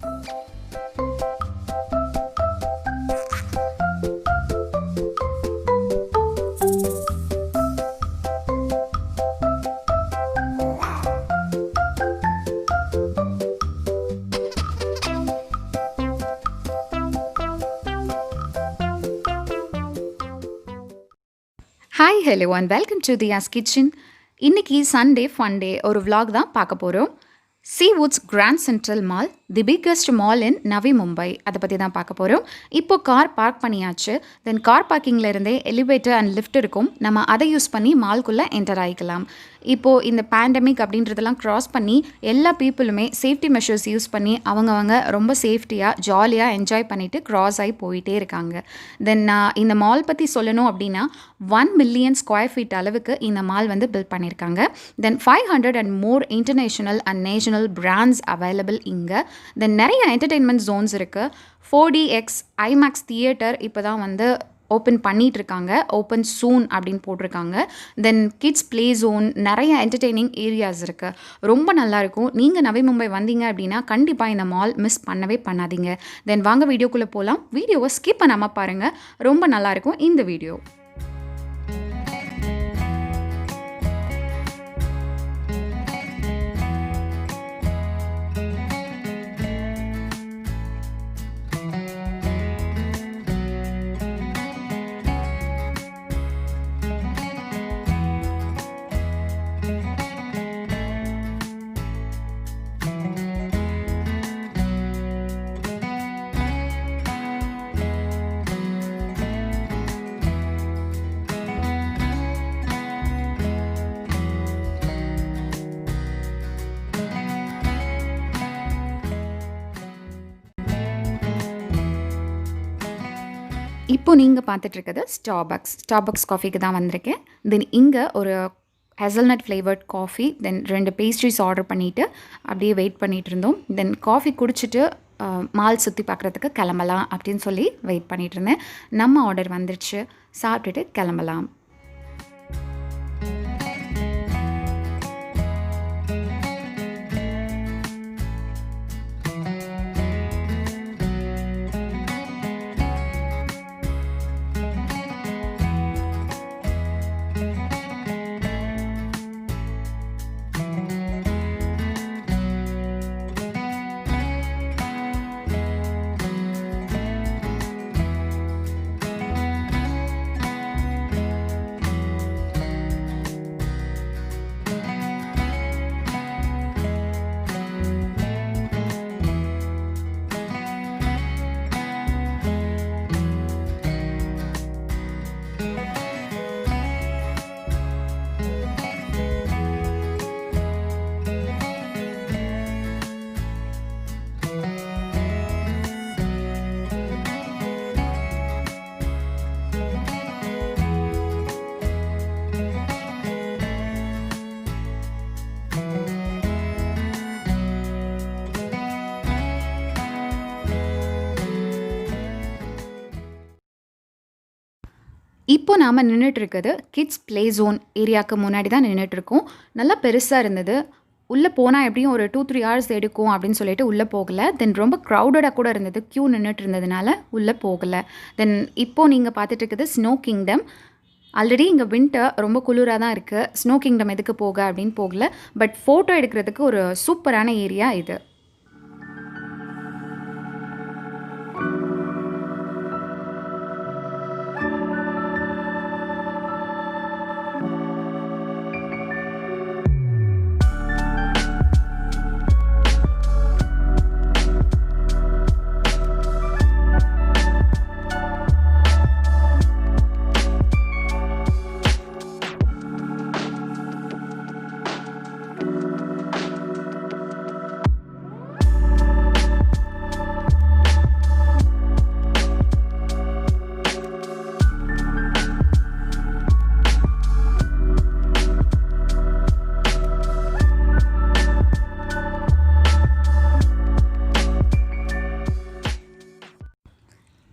Hi hello and welcome to Thiya's kitchen. இன்றைக்கி Sunday fun day ஒரு vlog தான் பார்க்க போகிறோம். Seawoods Grand Central Mall, the biggest mall in Navi Mumbai, அதை பற்றி தான் பார்க்க போகிறோம். இப்போ கார் பார்க் பண்ணியாச்சு. தென் கார் பார்க்கிங்கில் இருந்தே எலிவேட்டர் அண்ட் லிஃப்ட் இருக்கும். நம்ம அதை யூஸ் பண்ணி மால்குள்ளே என்டர் ஆகிக்கலாம். இப்போது இந்த பேண்டமிக் அப்படின்றதெல்லாம் க்ராஸ் பண்ணி எல்லா பீப்புளுமே சேஃப்டி மெஷர்ஸ் யூஸ் பண்ணி அவங்கவங்க ரொம்ப சேஃப்டியாக ஜாலியாக என்ஜாய் பண்ணிவிட்டு க்ராஸ் ஆகி போயிட்டே இருக்காங்க. தென் நான் இந்த மால் பற்றி சொல்லணும் அப்படின்னா 1 மில்லியன் ஸ்கொயர் ஃபீட் அளவுக்கு இந்த மால் வந்து பில்ட் பண்ணியிருக்காங்க. தென் 500 and more international and national brands available இங்கே. தென் நிறைய என்டர்டெயின்மெண்ட் ஜோன்ஸ் இருக்குது. 4DX IMAX தியேட்டர் இப்போ தான் வந்து ஓப்பன் பண்ணிகிட்ருக்காங்க. ஓப்பன் சூன் அப்படின்னு போட்டிருக்காங்க. தென் கிட்ஸ் ப்ளே ஜோன், நிறைய என்டர்டெய்னிங் ஏரியாஸ் இருக்குது. ரொம்ப நல்லாயிருக்கும். நீங்கள் நவி மும்பை வந்தீங்க அப்படின்னா கண்டிப்பாக இந்த மால் மிஸ் பண்ணவே பண்ணாதீங்க. தென் வாங்க வீடியோக்குள்ளே போகலாம். வீடியோவை ஸ்கிப் பண்ணாமல் பாருங்கள், ரொம்ப நல்லாயிருக்கும் இந்த வீடியோ. இப்போ நீங்கள் பார்த்துட்ருக்கிறது ஸ்டார்பக்ஸ் காஃபிக்கு தான் வந்திருக்கேன். தென் இங்கே ஒரு ஹேசல்நட் ஃப்ளேவர்ட் காஃபி, தென் 2 பேஸ்ட்ரிஸ் ஆர்டர் பண்ணிவிட்டு அப்படியே வெயிட் பண்ணிகிட்டு இருந்தோம். தென் காஃபி குடிச்சிட்டு மால் சுற்றி பார்க்குறதுக்கு கிளம்பலாம் அப்படின்னு சொல்லி வெயிட் பண்ணிகிட்டு இருந்தேன். நம்ம ஆர்டர் வந்துடுச்சு, சாப்பிட்டுட்டு கிளம்பலாம். இப்போ நாம் நின்றுட்டுருக்கிறது கிட்ஸ் ப்ளே ஜோன் ஏரியாவுக்கு முன்னாடி தான் நின்றுட்டுருக்கோம். நல்லா பெருசாக இருந்தது. உள்ளே போனால் எப்படியும் ஒரு 2-3 hours எடுக்கும் அப்படின்னு சொல்லிட்டு உள்ளே போகலை. தென் ரொம்ப க்ரௌடடாக கூட இருந்தது, க்யூ நின்றுட்டு இருந்ததுனால உள்ளே போகலை. தென் இப்போது நீங்கள் பார்த்துட்ருக்குது ஸ்னோ கிங்டம். ஆல்ரெடி இங்கே வின்டர் ரொம்ப குளிராக தான் இருக்குது. ஸ்னோ கிங்டம் எதுக்கு போக அப்படின்னு போகலை. பட் ஃபோட்டோ எடுக்கிறதுக்கு ஒரு சூப்பரான ஏரியா இது.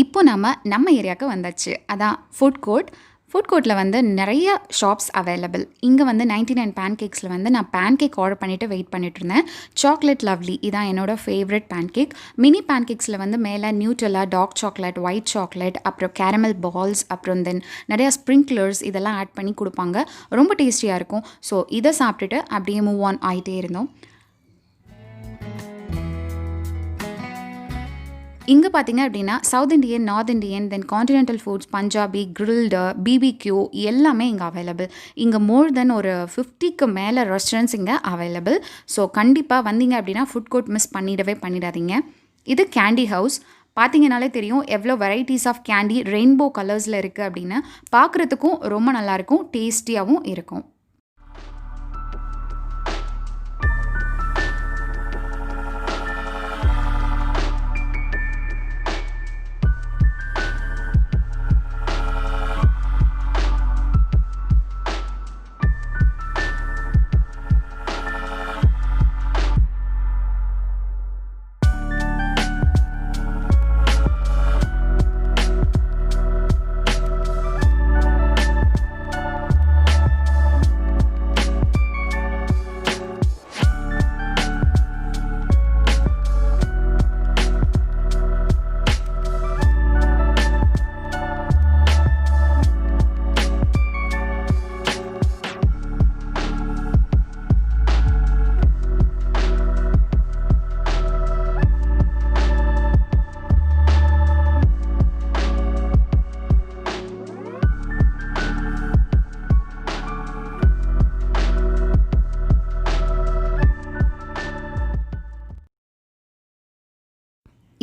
இப்போ நம்ம ஏரியாவுக்கு வந்தாச்சு. அதான் ஃபுட் கோர்ட். ஃபுட் கோர்ட்டில் வந்து நிறைய ஷாப்ஸ் அவைலபிள். இங்கே வந்து 99 பேன்கேக்ஸில் வந்து நான் பேன்கேக் ஆர்டர் பண்ணிவிட்டு வெயிட் பண்ணிட்டு இருந்தேன். சாக்லேட் லவ்லி இதான் என்னோட ஃபேவரட் பேன்கேக். மினி பேன்கேக்ஸில் வந்து மேலே நியூட்ரலா, டார்க் சாக்லேட், ஒயிட் சாக்லேட், அப்புறம் கேரமல் பால்ஸ், அப்புறம் தென் நிறையா ஸ்ப்ரிங்க்லர்ஸ் இதெல்லாம் ஆட் பண்ணி கொடுப்பாங்க. ரொம்ப டேஸ்டியாக இருக்கும். ஸோ இதை சாப்பிட்டுட்டு அப்படியே மூவ் ஆன் ஆகிட்டே இருந்தோம். இங்கே பார்த்தீங்க அப்படின்னா south Indian, north Indian, then continental foods, Punjabi, grilled, BBQ எல்லாமே இங்கே அவைலபிள். இங்கே மோர் தென் ஒரு 50க்கு மேலே ரெஸ்டாரண்ட்ஸ் இங்கே அவைலபிள். ஸோ கண்டிப்பாக வந்தீங்க அப்படின்னா ஃபுட் கோர்ட் மிஸ் பண்ணிடாதீங்க. இது கேண்டி ஹவுஸ். பார்த்தீங்கனாலே தெரியும் எவ்வளோ வெரைட்டிஸ் ஆஃப் கேண்டி ரெயின்போ கலர்ஸில் இருக்குது அப்படின்னு. பார்க்குறதுக்கும் ரொம்ப நல்லாயிருக்கும், டேஸ்டியாகவும் இருக்கும்.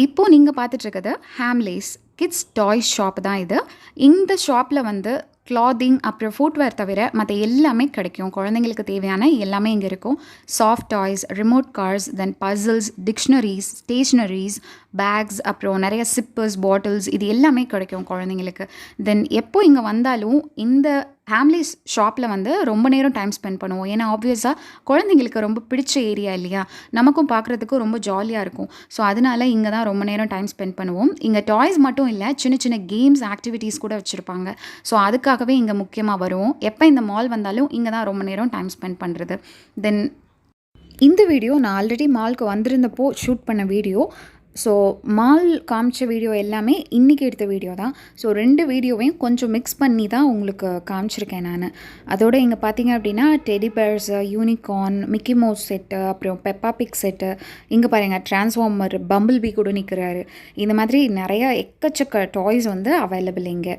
இப்போது நீங்கள் பார்த்துட்ருக்கிறது ஹேம்லேஸ் கிட்ஸ் டாய்ஸ் ஷாப் தான் இது. இந்த ஷாப்பில் வந்து கிளாத்திங் அப்புறம் ஃபுட்வேர் தவிர மற்ற எல்லாமே கிடைக்கும். குழந்தைங்களுக்கு தேவையான எல்லாமே இங்கே இருக்கும். சாஃப்ட் டாய்ஸ், ரிமோட் கார்ஸ், தென் பசில்ஸ், டிக்ஷனரிஸ், ஸ்டேஷ்னரிஸ், பேக்ஸ், அப்புறம் நிறைய சிப்பர்ஸ், பாட்டில்ஸ் இது எல்லாமே கிடைக்கும் குழந்தைங்களுக்கு. தென் எப்போ இங்கே வந்தாலும் இந்த ஹேம்லேஸ் ஷாப்பில் வந்து ரொம்ப நேரம் டைம் ஸ்பெண்ட் பண்ணுவோம். ஏன்னா ஆப்வியஸாக குழந்தைங்களுக்கு ரொம்ப பிடிச்ச ஏரியா இல்லையா, நமக்கும் பார்க்குறதுக்கும் ரொம்ப ஜாலியாக இருக்கும். ஸோ அதனால இங்கே தான் ரொம்ப நேரம் டைம் ஸ்பெண்ட் பண்ணுவோம். இங்கே டாய்ஸ் மட்டும் இல்லை, சின்ன சின்ன கேம்ஸ், ஆக்டிவிட்டீஸ் கூட வச்சுருப்பாங்க. ஸோ அதுக்காகவே இங்கே முக்கியமாக வருவோம். எப்போ இந்த மால் வந்தாலும் இங்கே தான் ரொம்ப நேரம் டைம் ஸ்பெண்ட் பண்ணுறது. தென் இந்த வீடியோ நான் ஆல்ரெடி மாலுக்கு வந்திருந்தப்போ ஷூட் பண்ண வீடியோ. ஸோ மால் காமிச்ச வீடியோ எல்லாமே இன்றைக்கி எடுத்த வீடியோ தான். ஸோ 2 வீடியோவையும் கொஞ்சம் மிக்ஸ் பண்ணி தான் உங்களுக்கு காமிச்சிருக்கேன் நான். அதோடு இங்கே பார்த்தீங்க அப்படின்னா teddy பேர்ஸு, unicorn, Mickey mouse set, அப்புறம் பெப்பா பிக் செட்டு, இங்கே பாருங்கள் ட்ரான்ஸ்ஃபார்மர், பம்பிள் பீ கூட நிற்கிறாரு. இந்த மாதிரி நிறையா எக்கச்சக்க டாய்ஸ் வந்து அவைலபிள் இங்கே.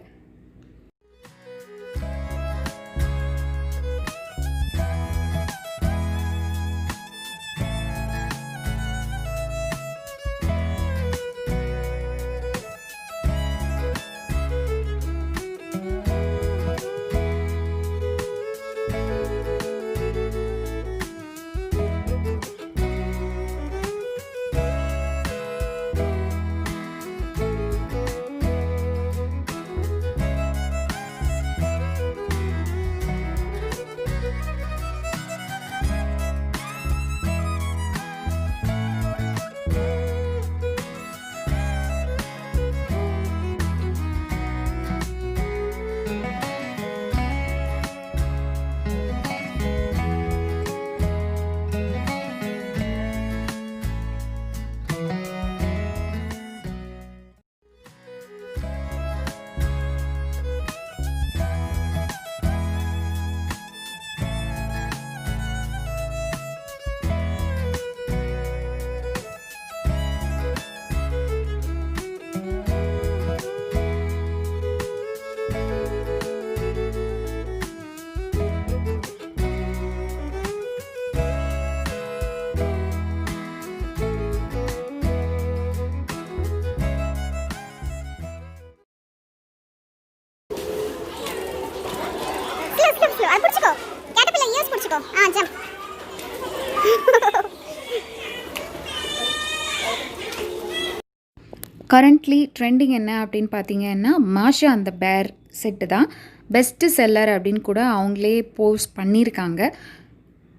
கரண்ட்லி ட்ரெண்டிங் என்ன அப்படின்னு பார்த்தீங்கன்னா மாஷா அந்த பேர் செட்டு தான் பெஸ்ட்டு செல்லர் அப்படின்னு கூட அவங்களே போஸ்ட் பண்ணியிருக்காங்க.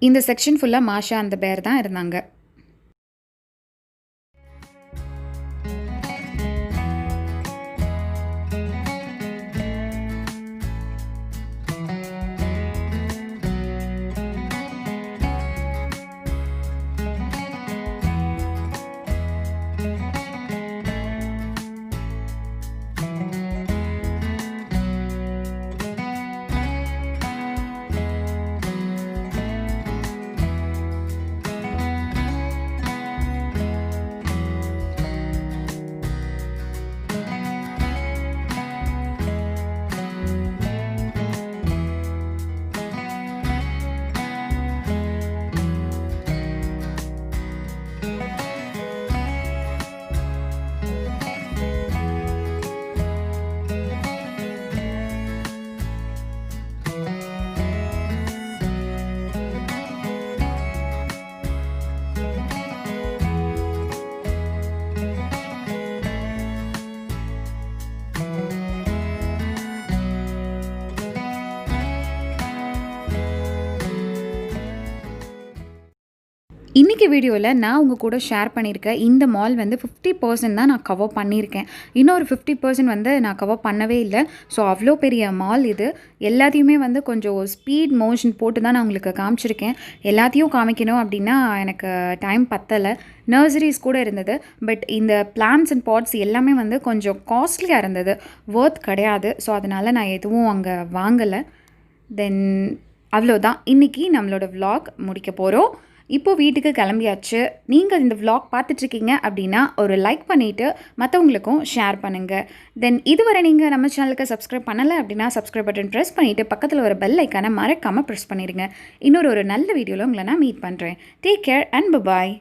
இந்த செக்ஷன் ஃபுல்லாக மாஷா அந்த பேர் தான் இருந்தாங்க. இன்றைக்கி வீடியோவில் நான் உங்கள் கூட ஷேர் பண்ணியிருக்கேன் இந்த மால் வந்து 50% தான் நான் கவர் பண்ணியிருக்கேன். இன்னொரு 50% வந்து நான் கவர் பண்ணவே இல்லை. ஸோ அவ்வளோ பெரிய மால் இது. எல்லாத்தையுமே வந்து கொஞ்சம் ஸ்பீட் மோஷன் போட்டு தான் நான் உங்களுக்கு காமிச்சிருக்கேன். எல்லாத்தையும் காமிக்கணும் அப்படின்னா எனக்கு டைம் பத்தலை. நர்சரிஸ் கூட இருந்தது. பட் இந்த பிளான்ட்ஸ் அண்ட் பாட்ஸ் எல்லாமே வந்து கொஞ்சம் காஸ்ட்லியாக இருந்தது. ஒர்த் கிடையாது. ஸோ அதனால் நான் எதுவும் அங்கே வாங்கலை. தென் அவ்வளோதான். இன்றைக்கி நம்மளோட vlog முடிக்க போகிறோம். இப்போது வீட்டுக்கு கிளம்பியாச்சு. நீங்கள் இந்த vlog பார்த்துட்ருக்கீங்க அப்படின்னா ஒரு லைக் பண்ணிவிட்டு மற்றவங்களுக்கும் ஷேர் பண்ணுங்கள். தென் இதுவரை நீங்கள் நம்ம சேனலுக்கு சப்ஸ்கிரைப் பண்ணலை அப்படின்னா சப்ஸ்கிரைப் பட்டன் ப்ரெஸ் பண்ணிவிட்டு பக்கத்தில் ஒரு பெல் ஐக்கானை மறக்காமல் ப்ரெஸ் பண்ணிடுங்க. இன்னொரு நல்ல வீடியோவில் உங்களை நான் மீட் பண்ணுறேன். Take care and bye.